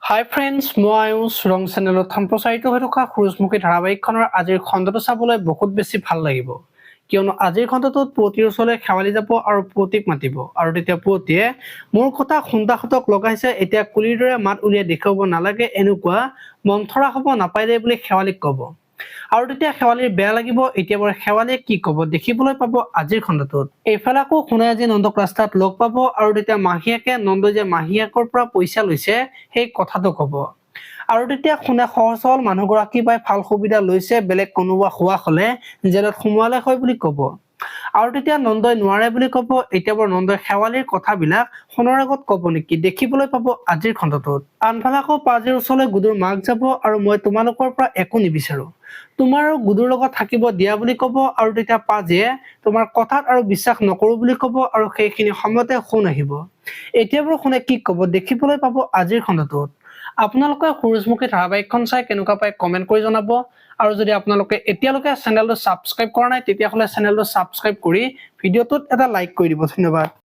হাই friends, মই আয়ুষ ৰং চেনেলত সম্প্ৰচাৰিত হৈ থকা সূৰুযমুখী ধাৰাবাহিকখনৰ আজিৰ খণ্ডটো চাবলৈ বহুত বেছি ভাল লাগিব, কিয়নো আজিৰ খণ্ডটোত পুৱতিৰ ওচৰলৈ শেৱালি যাব আৰু পুৱতিক মাতিব আৰু তেতিয়া পুৱতিয়ে মোৰ কথা খুন্দাহঁতক লগাইছে, এতিয়া কুলিৰ দৰে মাত উলিয়াই দেখুৱাব নালাগে, এনেকুৱা মন্থৰা হ'ব নাপায় দে বুলি শেৱালিক ক'ব। আৰু তেতিয়া শেৱালিৰ বেয়া লাগিব। এতিয়া বাৰু শেৱালিয়ে কি ক'ব দেখিবলৈ পাব আজিৰ খণ্ডটোত। এইফালে আকৌ সোণাই আজি নন্দক ৰাস্তাত লগ পাব আৰু তেতিয়া মাহীয়েকে নন্দই যে মাহীয়েকৰ পৰা পইচা লৈছে সেই কথাটো ক'ব। আৰু তেতিয়া সোণে সহজ সৰল মানুহগৰাকী পাই ভাল সুবিধা লৈছে, বেলেগ কোনোবা হোৱা হলে জেলত সোমোৱালে হয় বুলি ক'ব। আৰু তেতিয়া নন্দই নোৱাৰে বুলি ক'ব। এতিয়া বাৰু নন্দই শেৱালিৰ কথাবিলাক সোণৰ আগত ক'ব নেকি দেখিবলৈ পাব আজিৰ খণ্ডটোত। আনফালে আকৌ পাজিৰ ওচৰলৈ গুডুৰ মাক যাব আৰু মই তোমালোকৰ পৰা একো নিবিচাৰো, তোমাৰ আৰু গুডুৰ লগত থাকিব দিয়া বুলি ক'ব। আৰু তেতিয়া পাজিয়ে তোমাৰ কথাত আৰু বিশ্বাস নকৰো বুলি ক'ব আৰু সেইখিনি সময়তে সোণ আহিব। এতিয়া বাৰু সোণে কি ক'ব দেখিবলৈ পাব আজিৰ খণ্ডটোত। আপোনালোকে সূৰুযমুখী ধাৰাবাহিকখন চাই কেনেকুৱা পায় কমেন্ট কৰি জনাব। আৰু যদি আপোনালোকে এতিয়ালৈকে চেনেলটো ছাবস্ক্ৰাইব কৰা নাই তেতিয়াহ'লে চেনেলটো ছাবস্ক্ৰাইব কৰি ভিডিঅ'টোত এটা লাইক কৰি দিব। ধন্যবাদ।